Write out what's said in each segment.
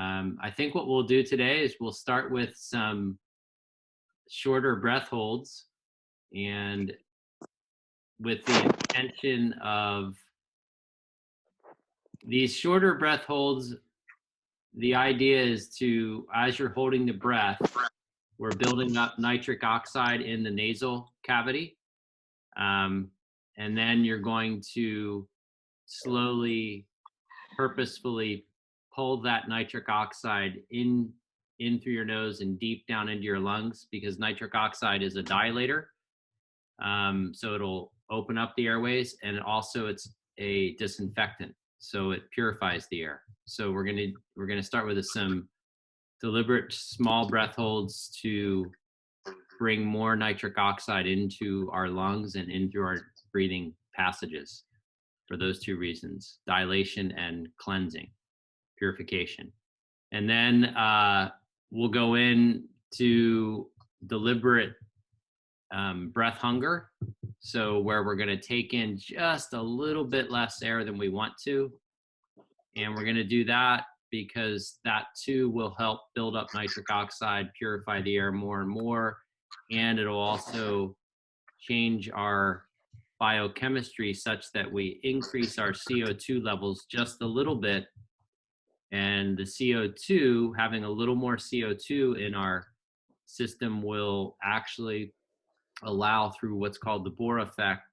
I think what we'll do today is we'll start with some shorter breath holds, and with the intention of these shorter breath holds, the idea is to, as you're holding the breath, we're building up nitric oxide in the nasal cavity. And then you're going to slowly, purposefully pull that nitric oxide in through your nose and deep down into your lungs, because nitric oxide is a dilator. So it'll open up the airways, and also it's a disinfectant, so it purifies the air. So we're gonna start with some deliberate small breath holds to bring more nitric oxide into our lungs and into our breathing passages, for those two reasons: dilation and cleansing, purification. And then we'll go into deliberate breath hunger, so where we're going to take in just a little bit less air than we want to, and we're going to do that because that too will help build up nitric oxide, purify the air more and more, and it'll also change our biochemistry such that we increase our CO2 levels just a little bit. And the CO2, having a little more CO2 in our system, will actually allow, through what's called the Bohr effect,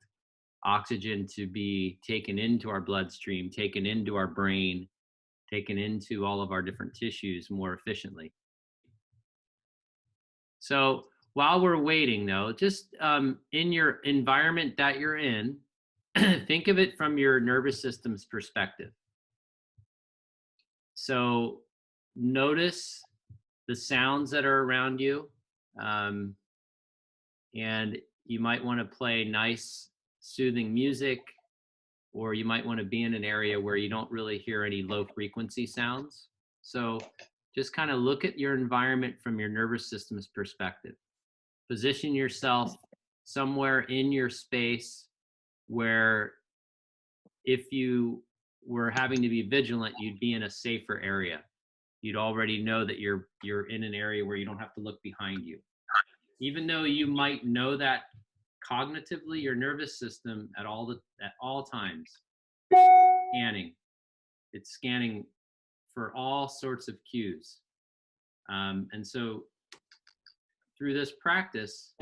oxygen to be taken into our bloodstream, taken into our brain, taken into all of our different tissues more efficiently. So while we're waiting, though, just in your environment that you're in, think of it from your nervous system's perspective. So notice the sounds that are around you, and you might want to play nice, soothing music, or you might want to be in an area where you don't really hear any low frequency sounds. So just kind of look at your environment from your nervous system's perspective. Position yourself somewhere in your space where, if you were having to be vigilant, you'd be in a safer area. You'd already know that you're in an area where you don't have to look behind you. Even though you might know that cognitively, your nervous system at all times scanning. It's scanning for all sorts of cues. And so through this practice,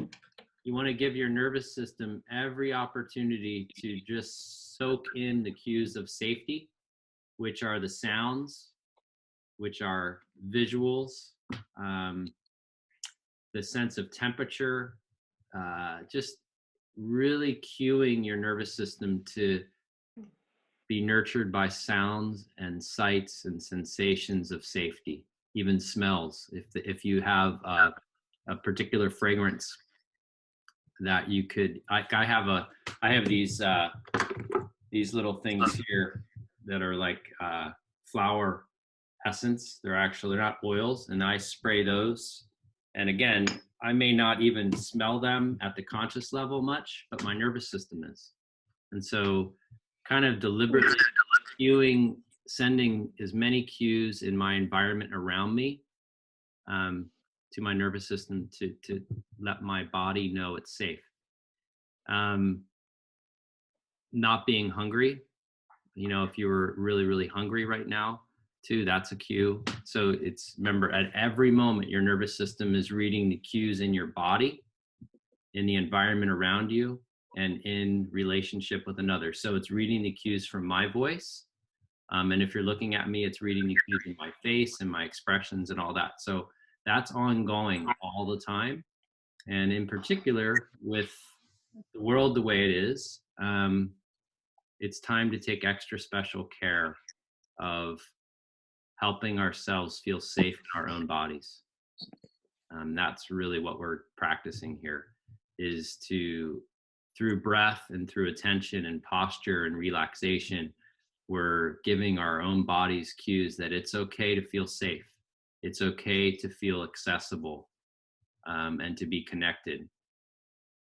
you want to give your nervous system every opportunity to just soak in the cues of safety, which are the sounds, which are visuals, the sense of temperature, just really cueing your nervous system to be nurtured by sounds and sights and sensations of safety, even smells. If you have a particular fragrance that you could, I have these little things here that are like flower essence. They're not oils, and I spray those. And again, I may not even smell them at the conscious level much, but my nervous system is. And so kind of deliberately cueing, sending as many cues in my environment around me to my nervous system to let my body know it's safe. Not being hungry. If you were really, really hungry right now, too, that's a cue. So remember, at every moment, your nervous system is reading the cues in your body, in the environment around you, and in relationship with another. So it's reading the cues from my voice. And if you're looking at me, it's reading the cues in my face and my expressions and all that. So that's ongoing all the time. And in particular, with the world the way it is, it's time to take extra special care of helping ourselves feel safe in our own bodies. That's really what we're practicing here, is to, through breath and through attention and posture and relaxation, we're giving our own bodies cues that it's okay to feel safe. It's okay to feel accessible, and to be connected,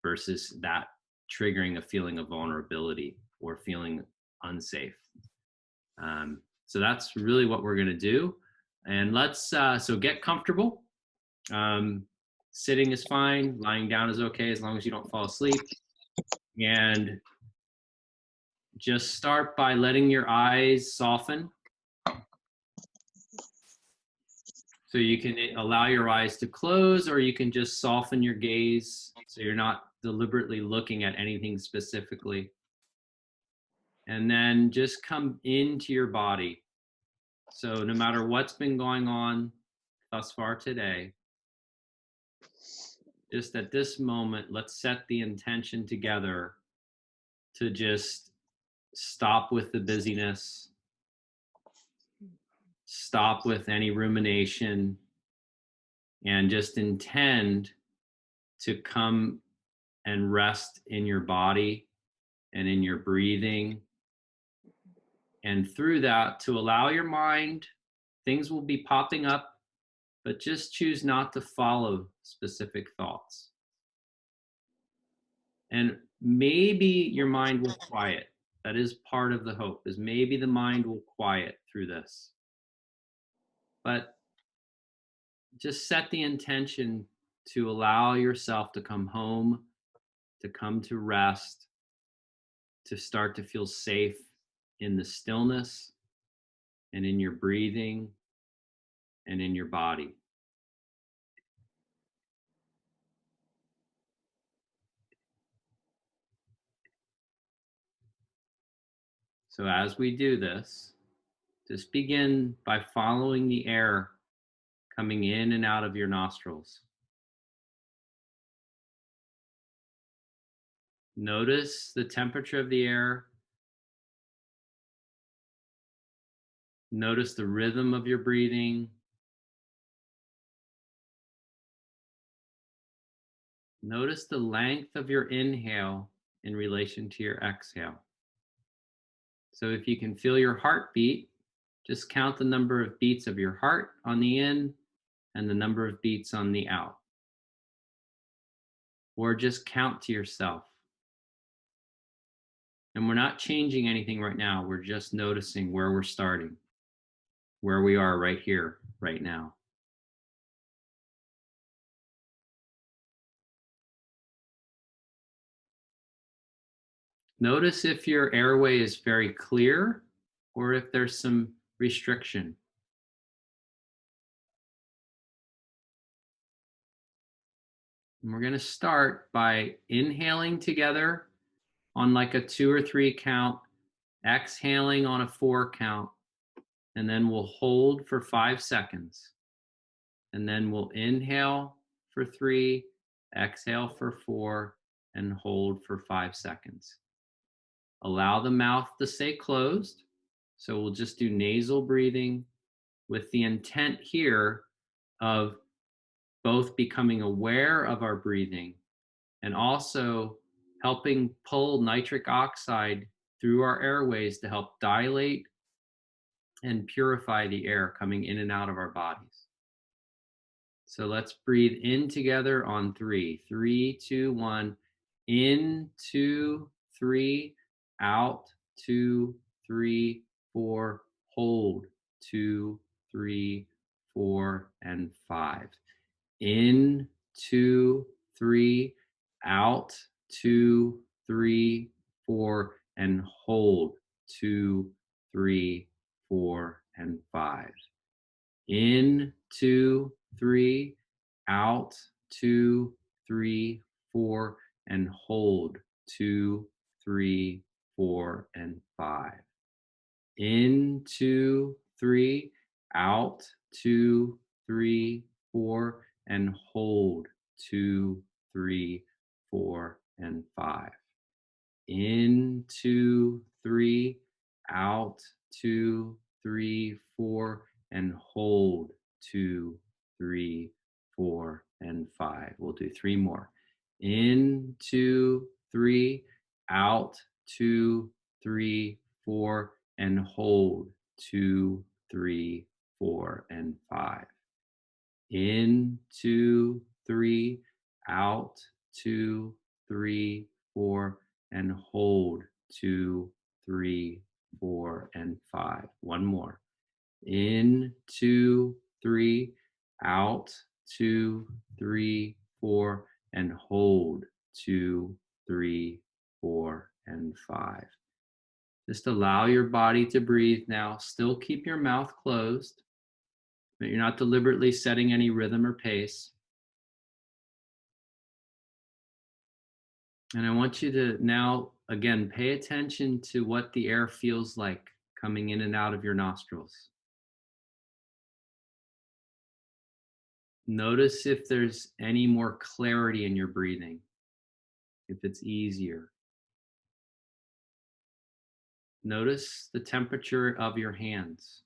versus that triggering a feeling of vulnerability or feeling unsafe. So that's really what we're going to do. And let's, so get comfortable. Sitting is fine. Lying down is okay as long as you don't fall asleep. And just start by letting your eyes soften. So you can allow your eyes to close, or you can just soften your gaze so you're not deliberately looking at anything specifically. And then just come into your body. So no matter what's been going on thus far today, just at this moment, let's set the intention together to just stop with the busyness, stop with any rumination, and just intend to come and rest in your body and in your breathing. And through that, to allow your mind, things will be popping up, but just choose not to follow specific thoughts. And maybe your mind will quiet. That is part of the hope, is maybe the mind will quiet through this. But just set the intention to allow yourself to come home, to come to rest, to start to feel safe in the stillness and in your breathing and in your body. So as we do this, just begin by following the air coming in and out of your nostrils. Notice the temperature of the air. Notice the rhythm of your breathing. Notice the length of your inhale in relation to your exhale. So if you can feel your heartbeat, just count the number of beats of your heart on the in and the number of beats on the out. Or just count to yourself. And we're not changing anything right now. We're just noticing where we're starting, where we are right here, right now. Notice if your airway is very clear or if there's some restriction. And we're going to start by inhaling together on like a 2 or 3 count, exhaling on a 4 count, and then we'll hold for 5 seconds. And then we'll inhale for 3, exhale for 4, and hold for 5 seconds. Allow the mouth to stay closed. So we'll just do nasal breathing with the intent here of both becoming aware of our breathing and also helping pull nitric oxide through our airways to help dilate and purify the air coming in and out of our bodies. So let's breathe in together on 3. 3, 2, 1. In, 2, 3. Out, 2, 3, 4. Hold, 2, 3, 4, and 5. In, 2, 3. Out, 2, 3, 4. And hold, 2, 3, 4, and 5. In, 2, 3, out, 2, 3, 4, and hold, 2, 3, 4, and 5. In, 2, 3, out, 2, 3, 4, and hold, 2, 3, 4, and 5. In, 2, 3, out, 2, 3, 4, and hold, 2, 3, 4, and 5. We'll do 3 more. In, 2, 3, out, 2, 3, 4, and hold, 2, 3, 4, and 5. In, 2, 3, out, 2, 3, 4, and hold, 2, 3, 4, and 5. One more. In, 2, 3, out, 2, 3, 4, and hold, 2, 3, 4, and 5. Just allow your body to breathe now. Still keep your mouth closed, but you're not deliberately setting any rhythm or pace. And I want you to now, again, pay attention to what the air feels like coming in and out of your nostrils. Notice if there's any more clarity in your breathing, if it's easier. Notice the temperature of your hands.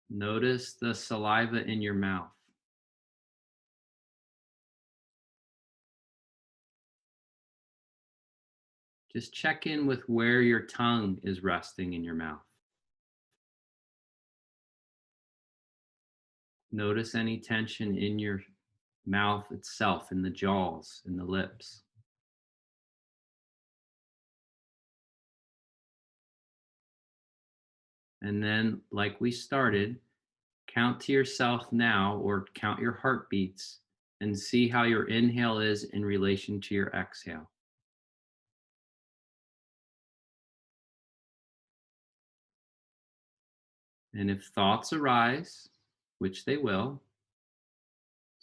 Notice the saliva in your mouth. Just check in with where your tongue is resting in your mouth. Notice any tension in your mouth itself, in the jaws, in the lips. And then, like we started, count to yourself now or count your heartbeats and see how your inhale is in relation to your exhale. And if thoughts arise, which they will,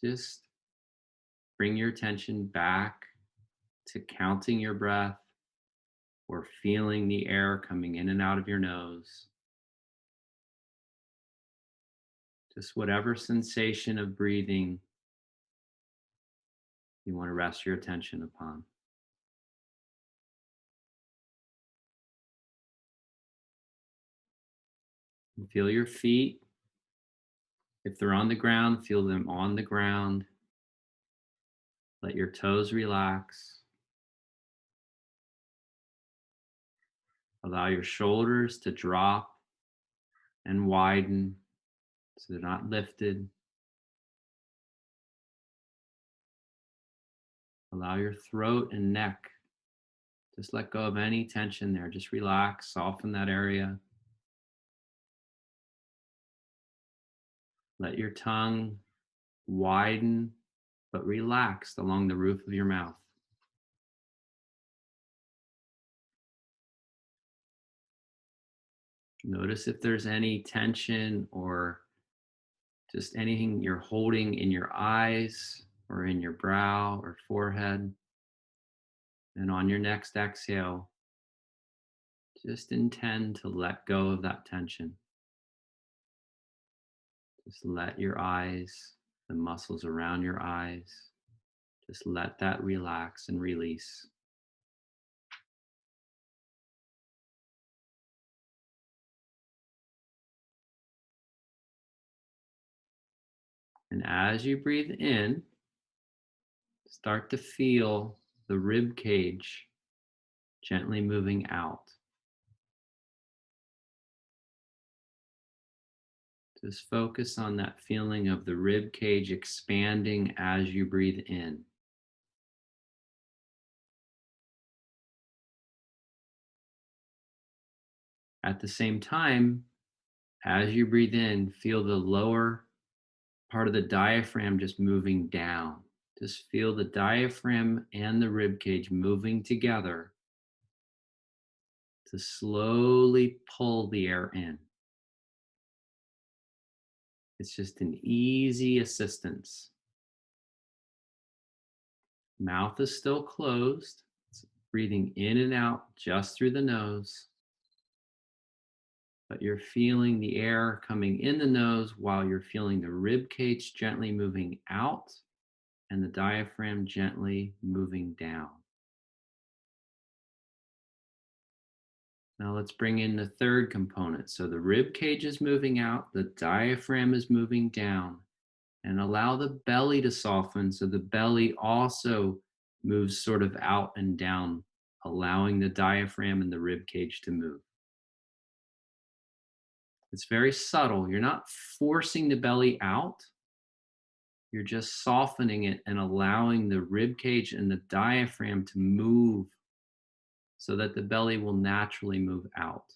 just bring your attention back to counting your breath or feeling the air coming in and out of your nose. Just whatever sensation of breathing you want to rest your attention upon. And feel your feet. If they're on the ground, feel them on the ground. Let your toes relax. Allow your shoulders to drop and widen so they're not lifted. Allow your throat and neck. Just let go of any tension there. Just relax, soften that area. Let your tongue widen but relaxed along the roof of your mouth. Notice if there's any tension or just anything you're holding in your eyes or in your brow or forehead. And on your next exhale, just intend to let go of that tension. Just let your eyes, the muscles around your eyes, just let that relax and release. And as you breathe in, start to feel the rib cage gently moving out. Just focus on that feeling of the rib cage expanding as you breathe in. At the same time, as you breathe in, feel the lower part of the diaphragm just moving down. Just feel the diaphragm and the rib cage moving together to slowly pull the air in. It's just an easy assistance. Mouth is still closed. It's breathing in and out just through the nose. But you're feeling the air coming in the nose while you're feeling the rib cage gently moving out and the diaphragm gently moving down. Now let's bring in the third component. So the rib cage is moving out, the diaphragm is moving down, and allow the belly to soften so the belly also moves sort of out and down, allowing the diaphragm and the rib cage to move. It's very subtle. You're not forcing the belly out. You're just softening it and allowing the rib cage and the diaphragm to move so that the belly will naturally move out.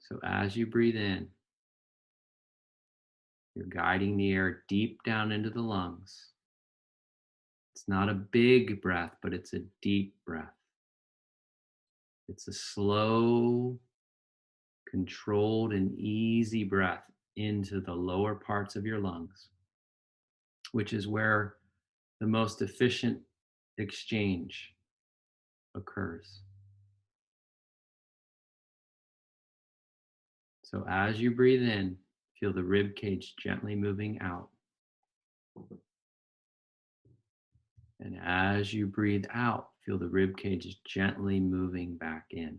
So as you breathe in, you're guiding the air deep down into the lungs. It's not a big breath, but it's a deep breath. It's a slow, controlled, and easy breath into the lower parts of your lungs, which is where the most efficient exchange occurs. So as you breathe in, feel the rib cage gently moving out. And as you breathe out, feel the rib cage gently moving back in.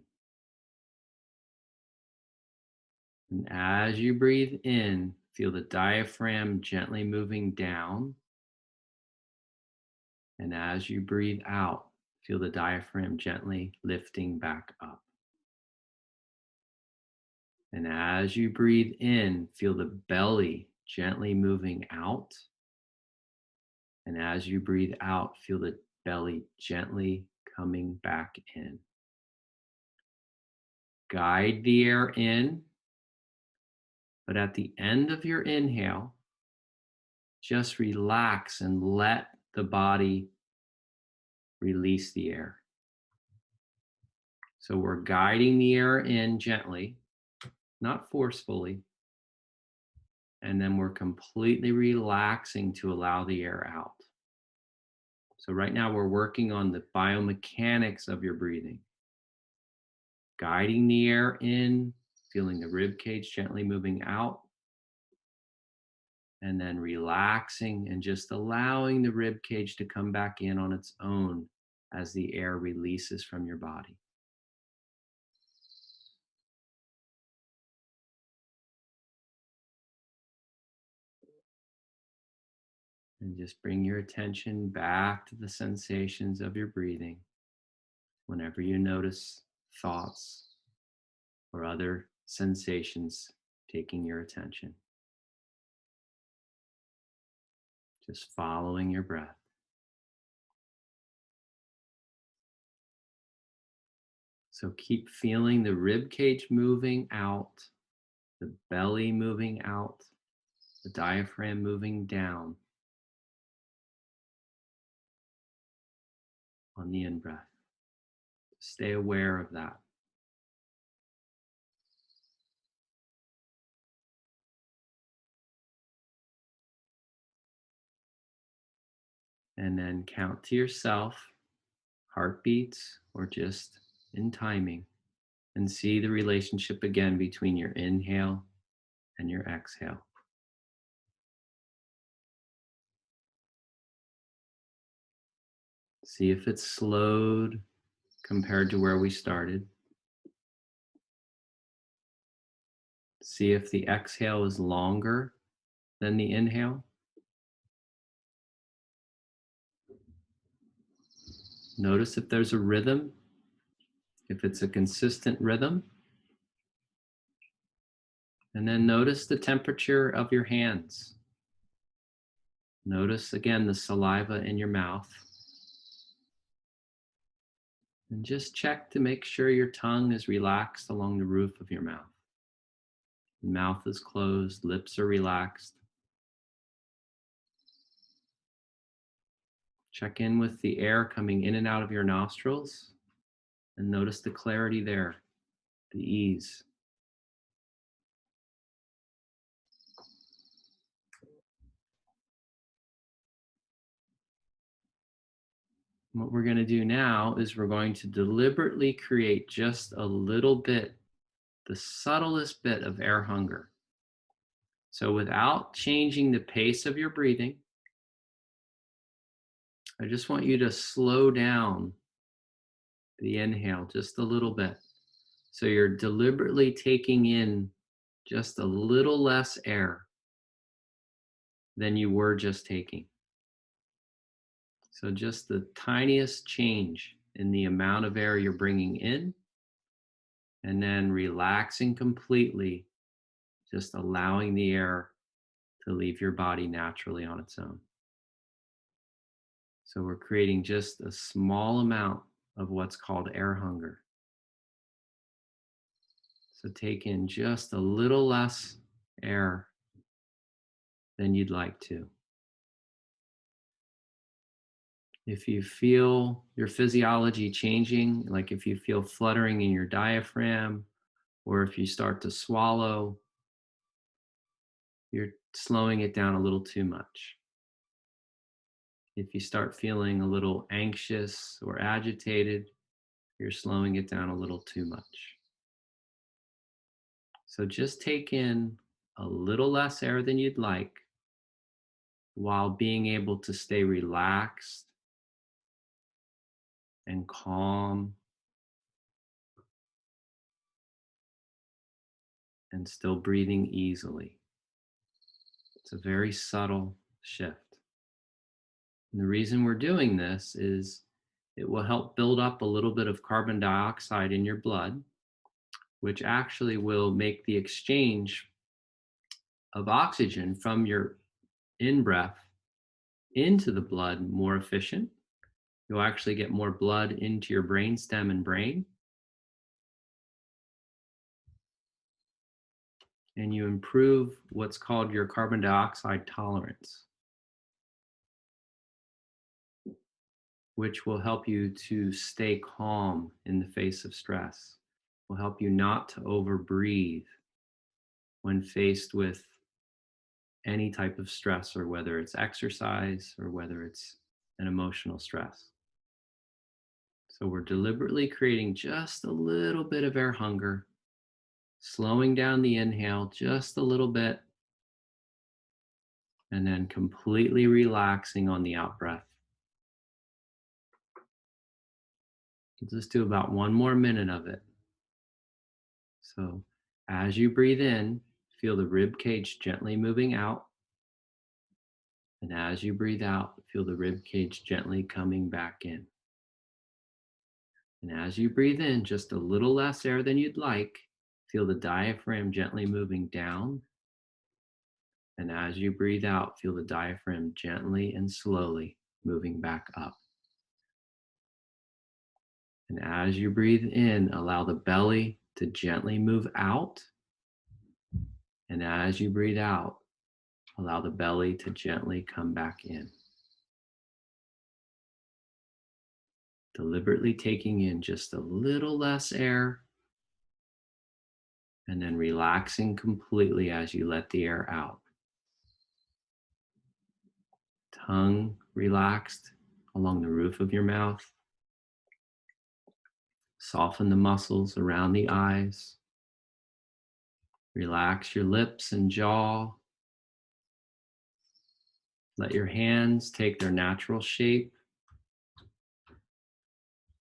And as you breathe in, feel the diaphragm gently moving down. And as you breathe out, feel the diaphragm gently lifting back up. And as you breathe in, feel the belly gently moving out. And as you breathe out, feel the belly gently coming back in. Guide the air in, but at the end of your inhale, just relax and let the body release the air. So we're guiding the air in gently, not forcefully, and then we're completely relaxing to allow the air out. So right now we're working on the biomechanics of your breathing. Guiding the air in, feeling the rib cage gently moving out, and then relaxing and just allowing the rib cage to come back in on its own as the air releases from your body. And just bring your attention back to the sensations of your breathing whenever you notice thoughts or other sensations taking your attention. Just following your breath. So keep feeling the rib cage moving out, the belly moving out, the diaphragm moving down on the in-breath. Stay aware of that. And then count to yourself, heartbeats or just in timing, and see the relationship again between your inhale and your exhale. See if it's slowed compared to where we started. See if the exhale is longer than the inhale. Notice if there's a rhythm, if it's a consistent rhythm. And then notice the temperature of your hands. Notice again the saliva in your mouth. And just check to make sure your tongue is relaxed along the roof of your mouth. The mouth is closed, lips are relaxed. Check in with the air coming in and out of your nostrils and notice the clarity there, the ease. What we're going to do now is we're going to deliberately create just a little bit, the subtlest bit of air hunger. So without changing the pace of your breathing, I just want you to slow down the inhale just a little bit. So you're deliberately taking in just a little less air than you were just taking. So just the tiniest change in the amount of air you're bringing in, and then relaxing completely, just allowing the air to leave your body naturally on its own. So we're creating just a small amount of what's called air hunger. So take in just a little less air than you'd like to. If you feel your physiology changing, like if you feel fluttering in your diaphragm, or if you start to swallow, you're slowing it down a little too much. If you start feeling a little anxious or agitated, you're slowing it down a little too much. So just take in a little less air than you'd like while being able to stay relaxed and calm and still breathing easily. It's a very subtle shift. And the reason we're doing this is it will help build up a little bit of carbon dioxide in your blood, which actually will make the exchange of oxygen from your in breath into the blood more efficient. You'll actually get more blood into your brainstem and brain. And you improve what's called your carbon dioxide tolerance, which will help you to stay calm in the face of stress, will help you not to overbreathe when faced with any type of stress, or whether it's exercise or whether it's an emotional stress. So we're deliberately creating just a little bit of air hunger, slowing down the inhale just a little bit, and then completely relaxing on the out breath. Let's just do about one more minute of it. So as you breathe in, feel the rib cage gently moving out. And as you breathe out, feel the rib cage gently coming back in. And as you breathe in, just a little less air than you'd like, feel the diaphragm gently moving down. And as you breathe out, feel the diaphragm gently and slowly moving back up. And as you breathe in, allow the belly to gently move out. And as you breathe out, allow the belly to gently come back in. Deliberately taking in just a little less air, and then relaxing completely as you let the air out. Tongue relaxed along the roof of your mouth. Soften the muscles around the eyes. Relax your lips and jaw. Let your hands take their natural shape.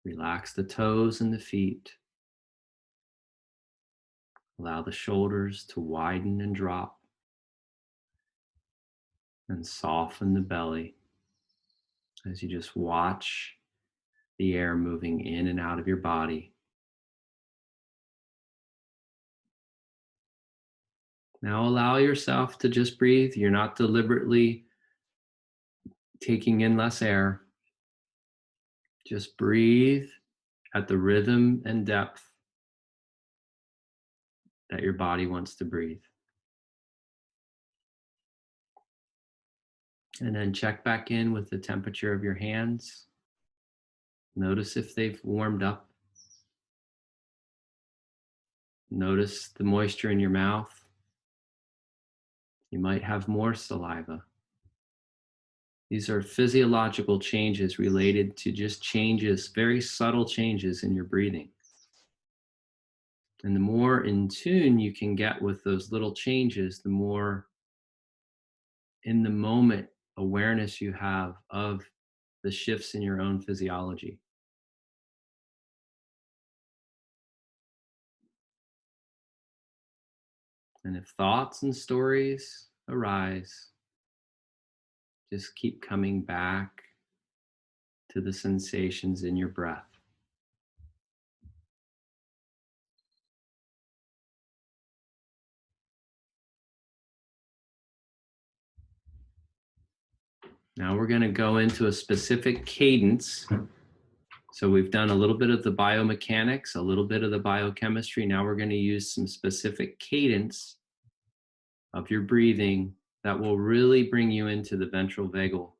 Relax the toes and the feet. Allow the shoulders to widen and drop. And soften the belly as you just watch the air moving in and out of your body. Now allow yourself to just breathe. You're not deliberately taking in less air. Just breathe at the rhythm and depth that your body wants to breathe. And then check back in with the temperature of your hands. Notice if they've warmed up. Notice the moisture in your mouth. You might have more saliva. These are physiological changes related to just changes, very subtle changes in your breathing. And the more in tune you can get with those little changes, the more in the moment awareness you have of the shifts in your own physiology. And if thoughts and stories arise, just keep coming back to the sensations in your breath. Now we're going to go into a specific cadence. So we've done a little bit of the biomechanics, a little bit of the biochemistry. Now we're going to use some specific cadence of your breathing that will really bring you into the ventral vagal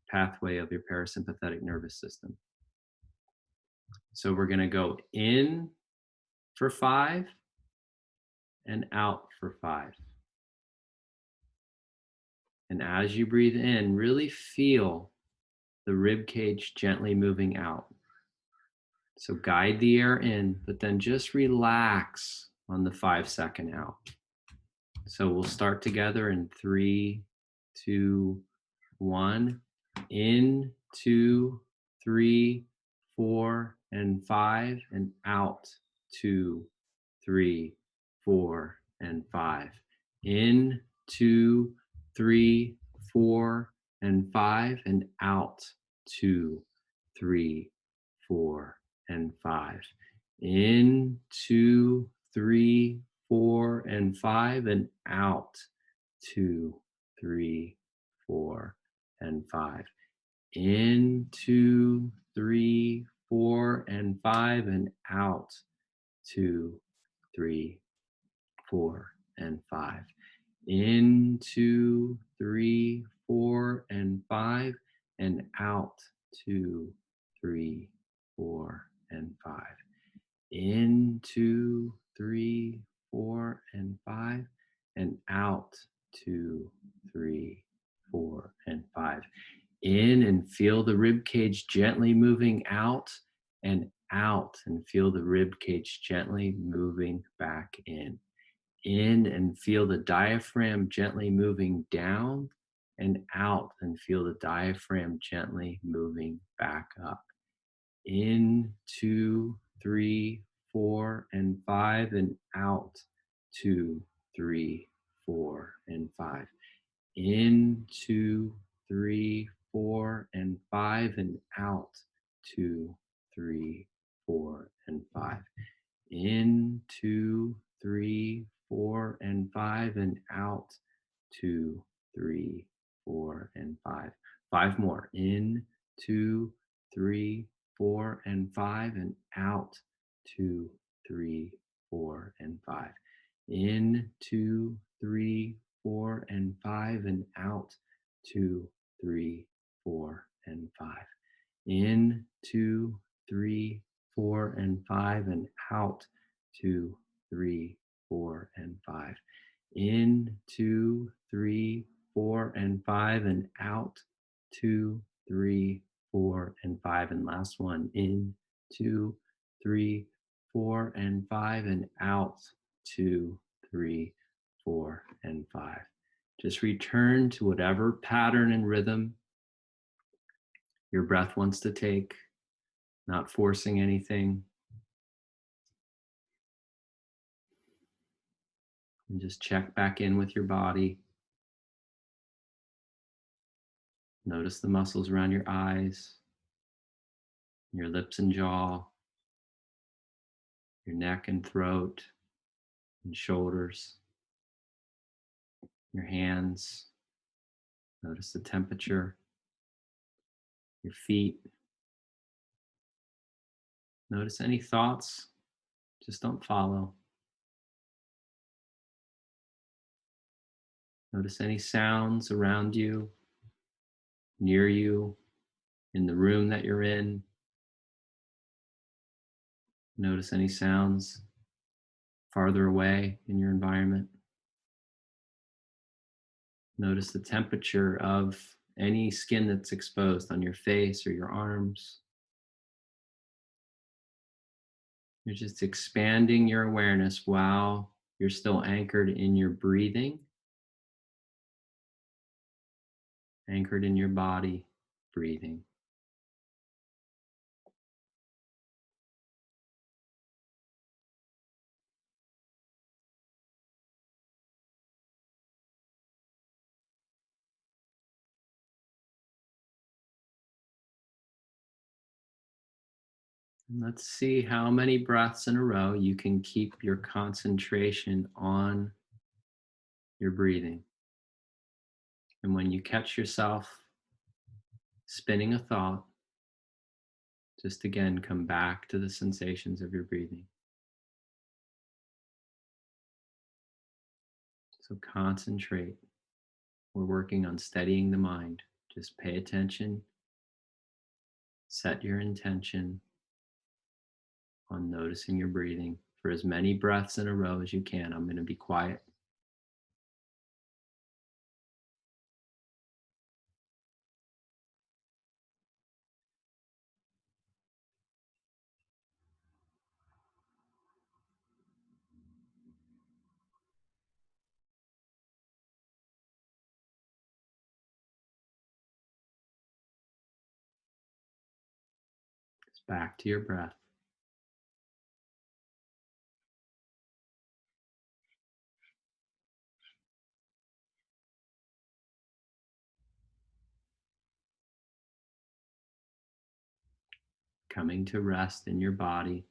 pathway of your parasympathetic nervous system. So we're going to go in for 5 and out for 5. And as you breathe in, really feel the rib cage gently moving out. So guide the air in, but then just relax on the 5-second out. So we'll start together in 3, 2, 1. In, 2, 3, 4, and 5, and out, 2, 3, 4, and 5. In, 2, 3, 4, and 5, and out, 2, 3, 4, and 5. In, 2, 3, 4, and 5, and out, 2, 3, 4, and 5. In, 2, 3, 4, and 5, and out, 2, 3, 4, and 5. In, 2, 3, 4, and 5, and out, 2, 3, 4, and 5. In, 2, 3, 4, and 5, and out, 2, 3, 4, and 5. In and feel the rib cage gently moving out, and out and feel the rib cage gently moving back in. In and feel the diaphragm gently moving down, and out and feel the diaphragm gently moving back up. In, 2, 3, 4, and 5, and out, 2, 3, 4, and 5. In, 2, 3, 4, and 5, and out, 2, 3, 4, and 5. In, 2, 3, 4, and 5, and out, 2, 3, 4, and 5. 5 more. In, 2, 3, 4, and 5, and out, 2, 3, 4, and 5. In, 2, 3, 4, and 5, and out, 2, 3, 4, and 5. In, 2, 3, 4, and 5, and out, 2, 3, 4, and 5. In, 2, 3, 4, and 5, and out, 2, 3, 4, and 5. And last one. In, 2, 3, 4, and 5, and out, 2, 3, 4, and 5. Just return to whatever pattern and rhythm your breath wants to take, not forcing anything. And just check back in with your body. Notice the muscles around your eyes, your lips and jaw, your neck and throat and shoulders, your hands. Notice the temperature, your feet. Notice any thoughts, just don't follow. Notice any sounds around you, near you, in the room that you're in. Notice any sounds farther away in your environment. Notice the temperature of any skin that's exposed on your face or your arms. You're just expanding your awareness while you're still anchored in your breathing, anchored in your body, breathing. And let's see how many breaths in a row you can keep your concentration on your breathing. And when you catch yourself spinning a thought, Just again, come back to the sensations of your breathing. So concentrate. We're working on steadying the mind. Just pay attention. Set your intention on noticing your breathing for as many breaths in a row as you can. I'm going to be quiet. Just back to your breath. Coming to rest in your body.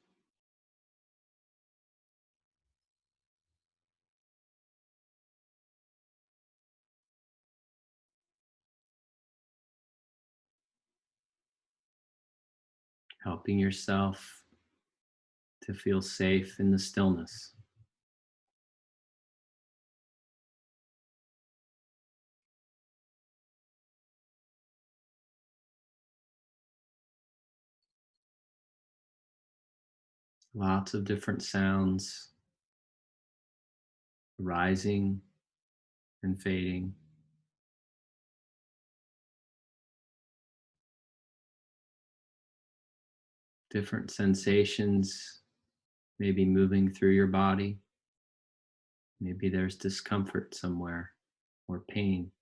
Helping yourself to feel safe in the stillness. Lots of different sounds rising and fading. Different sensations maybe moving through your body. Maybe there's discomfort somewhere or pain.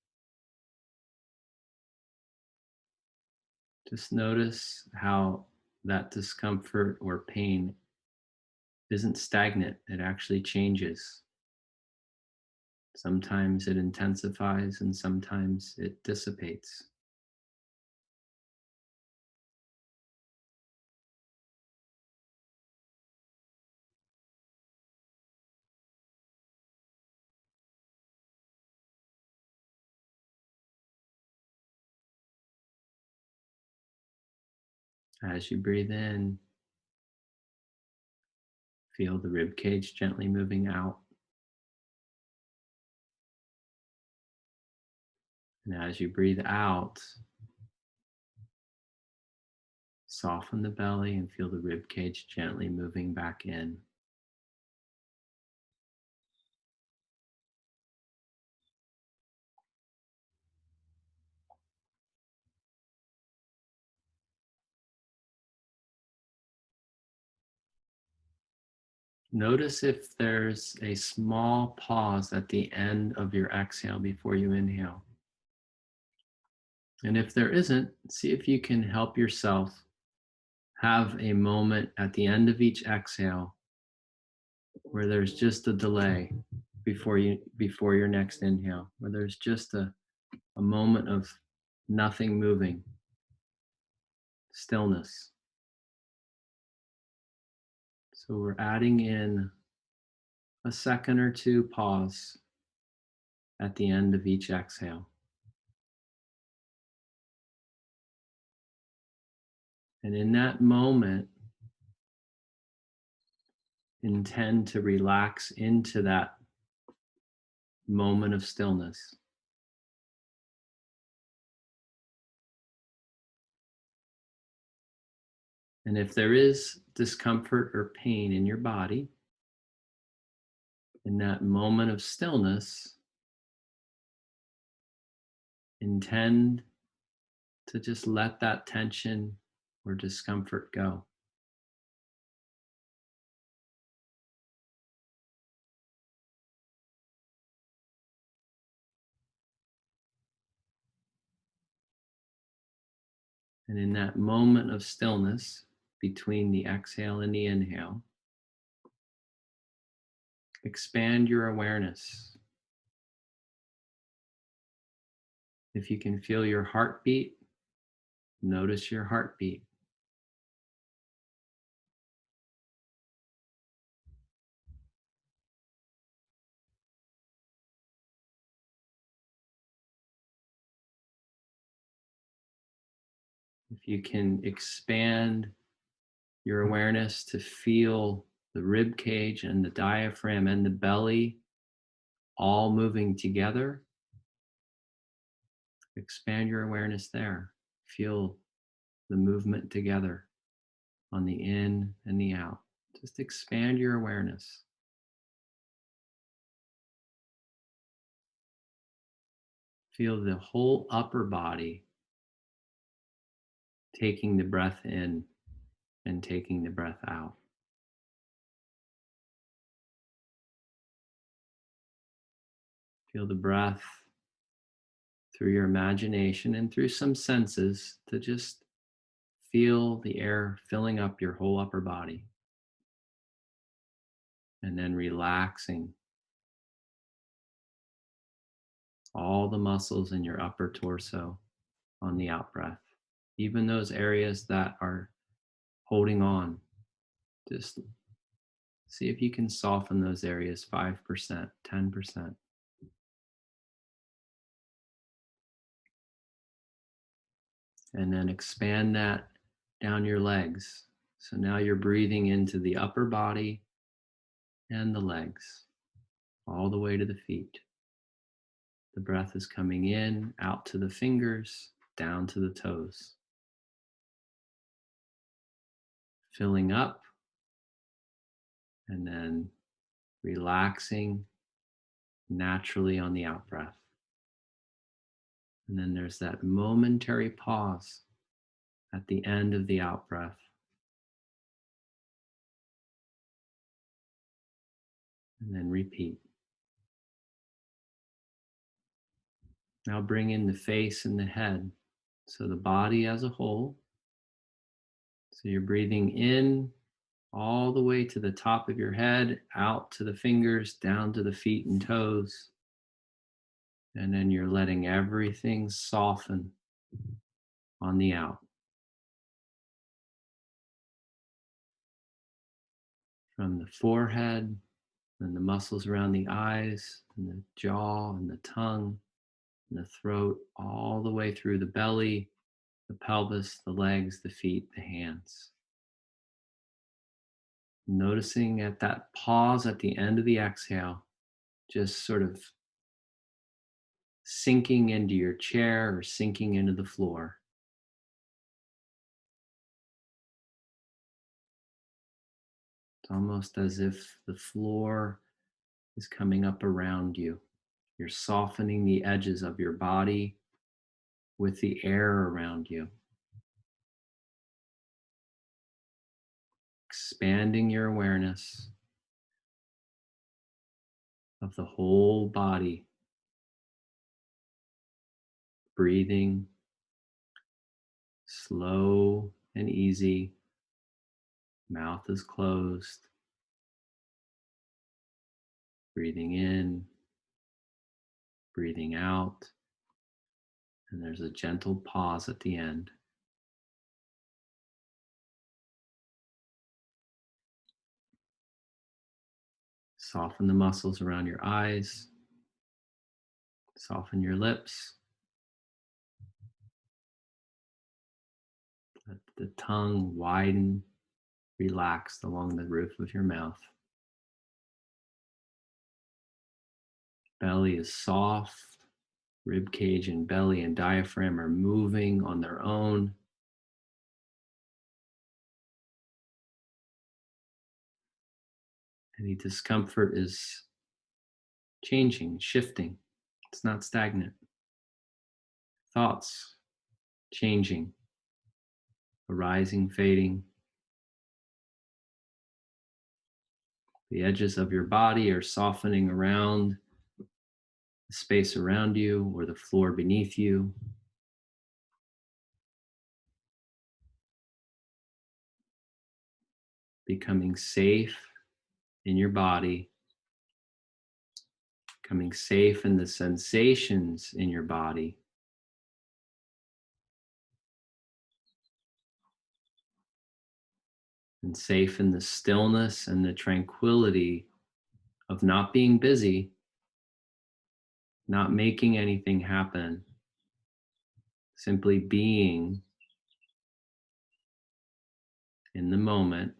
Just notice how that discomfort or pain isn't stagnant, it actually changes. Sometimes it intensifies and sometimes it dissipates. As you breathe in, feel the rib cage gently moving out. And as you breathe out, soften the belly and feel the rib cage gently moving back in. Notice if there's a small pause at the end of your exhale before you inhale. And if there isn't, see if you can help yourself have a moment at the end of each exhale where there's just a delay before your next inhale, where there's just a moment of nothing moving, stillness. So we're adding in a second or two pause at the end of each exhale. And in that moment, intend to relax into that moment of stillness. And if there is discomfort or pain in your body, in that moment of stillness, intend to just let that tension or discomfort go. And in that moment of stillness between the exhale and the inhale, expand your awareness. If you can feel your heartbeat, notice your heartbeat. If you can expand your awareness to feel the rib cage and the diaphragm and the belly all moving together. Expand your awareness there. Feel the movement together on the in and the out. Just expand your awareness. Feel the whole upper body taking the breath in and taking the breath out. Feel the breath through your imagination and through some senses to just feel the air filling up your whole upper body. And then relaxing all the muscles in your upper torso on the out breath. Even those areas that are holding on, just see if you can soften those areas 5%, 10%. And then expand that down your legs. So now you're breathing into the upper body and the legs, all the way to the feet. The breath is coming in, out to the fingers, down to the toes. Filling up and then relaxing naturally on the out breath. And then there's that momentary pause at the end of the out breath. And then repeat. Now bring in the face and the head. So the body as a whole. So you're breathing in all the way to the top of your head, out to the fingers, down to the feet and toes. And then you're letting everything soften on the out. From the forehead and the muscles around the eyes and the jaw and the tongue and the throat, all the way through the belly, the pelvis, the legs, the feet, the hands. Noticing at that pause at the end of the exhale, just sort of sinking into your chair or sinking into the floor. It's almost as if the floor is coming up around you. You're softening the edges of your body with the air around you. Expanding your awareness of the whole body. Breathing slow and easy. Mouth is closed. Breathing in, breathing out. And there's a gentle pause at the end. Soften the muscles around your eyes. Soften your lips. Let the tongue widen, relaxed along the roof of your mouth. Belly is soft. Rib cage and belly and diaphragm are moving on their own. Any discomfort is changing, shifting. It's not stagnant. Thoughts changing, arising, fading. The edges of your body are softening around the space around you or the floor beneath you. Becoming safe in your body, becoming safe in the sensations in your body. And safe in the stillness and the tranquility of not being busy, not making anything happen, simply being in the moment,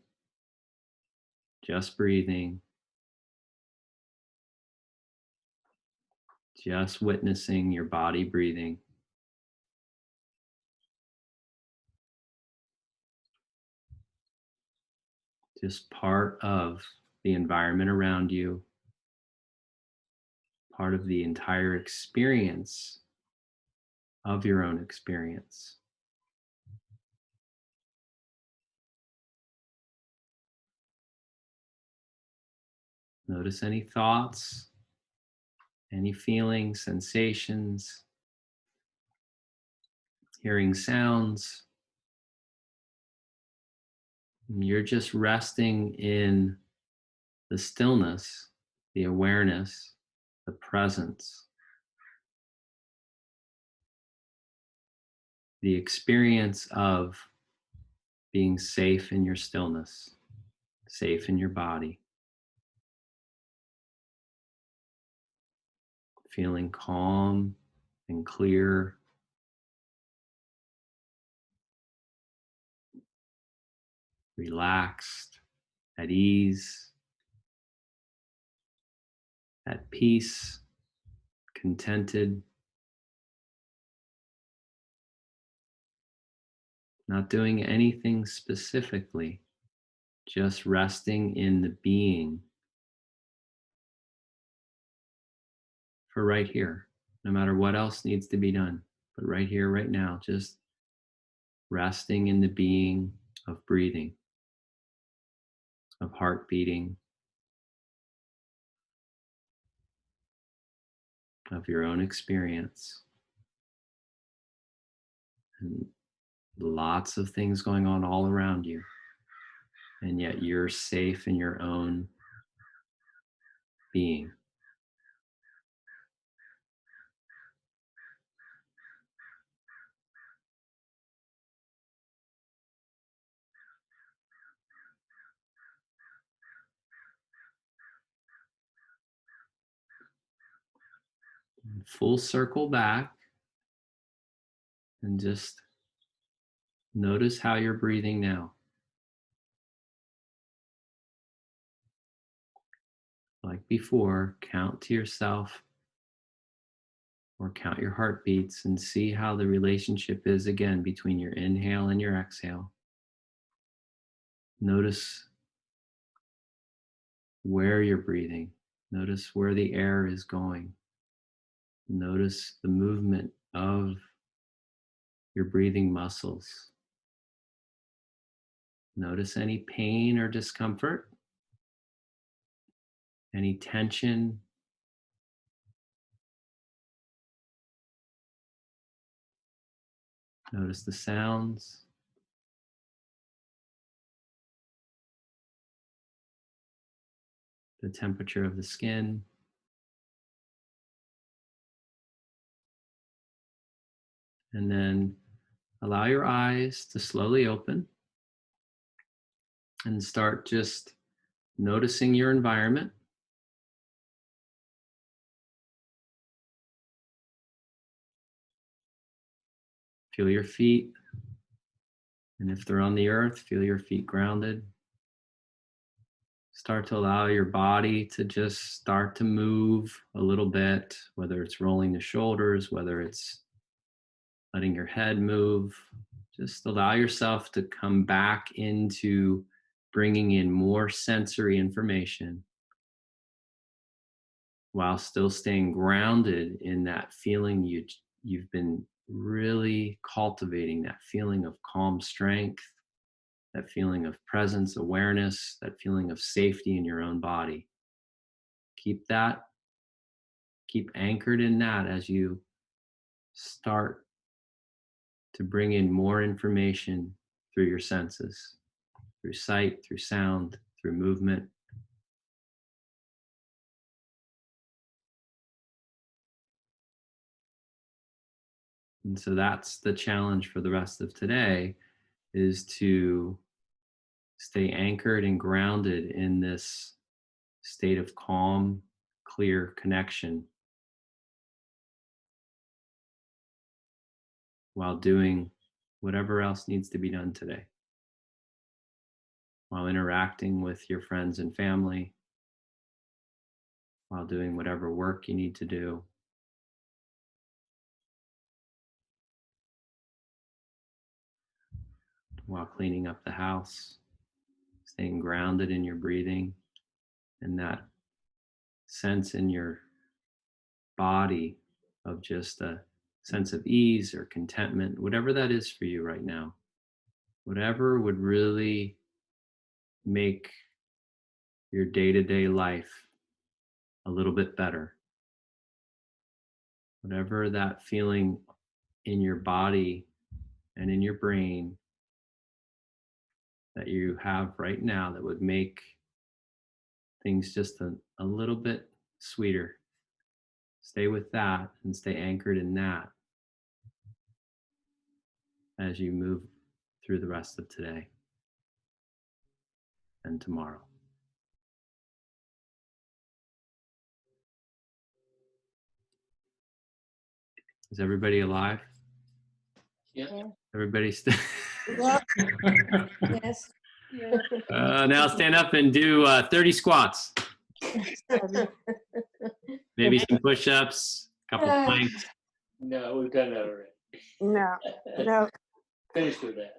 just breathing, just witnessing your body breathing. Just part of the environment around you, part of the entire experience of your own experience. Notice any thoughts, any feelings, sensations, hearing sounds. And you're just resting in the stillness, the awareness, the presence, the experience of being safe in your stillness, safe in your body, feeling calm and clear, relaxed, at ease, at peace, contented, not doing anything specifically, just resting in the being for right here, no matter what else needs to be done. But right here, right now, just resting in the being of breathing, of heart beating, of your own experience. And lots of things going on all around you. And yet you're safe in your own being. And full circle back and just notice how you're breathing now. Like before, count to yourself or count your heartbeats and see how the relationship is again between your inhale and your exhale. Notice where you're breathing. Notice where the air is going. Notice the movement of your breathing muscles. Notice any pain or discomfort, any tension. Notice the sounds. The temperature of the skin. And then allow your eyes to slowly open and start just noticing your environment. Feel your feet. And if they're on the earth, feel your feet grounded. Start to allow your body to just start to move a little bit, whether it's rolling the shoulders, whether it's letting your head move. Just allow yourself to come back into bringing in more sensory information while still staying grounded in that feeling you've been really cultivating, that feeling of calm strength, that feeling of presence, awareness, that feeling of safety in your own body. Keep that, keep anchored in that as you start to bring in more information through your senses, through sight, through sound, through movement. And so that's the challenge for the rest of today, is to stay anchored and grounded in this state of calm, clear connection while doing whatever else needs to be done today. while interacting with your friends and family, while doing whatever work you need to do. While cleaning up the house, staying grounded in your breathing and that sense in your body of just a sense of ease or contentment, whatever that is for you right now, whatever would really make your day-to-day life a little bit better. Whatever that feeling in your body and in your brain that you have right now that would make things just a little bit sweeter. Stay with that and stay anchored in that as you move through the rest of today and tomorrow. Is everybody alive? Yeah. Everybody still? Yeah. Yes. Now stand up and do 30 squats. Maybe some push-ups, a couple planks. No, we've done that already. No, no. Finished with that.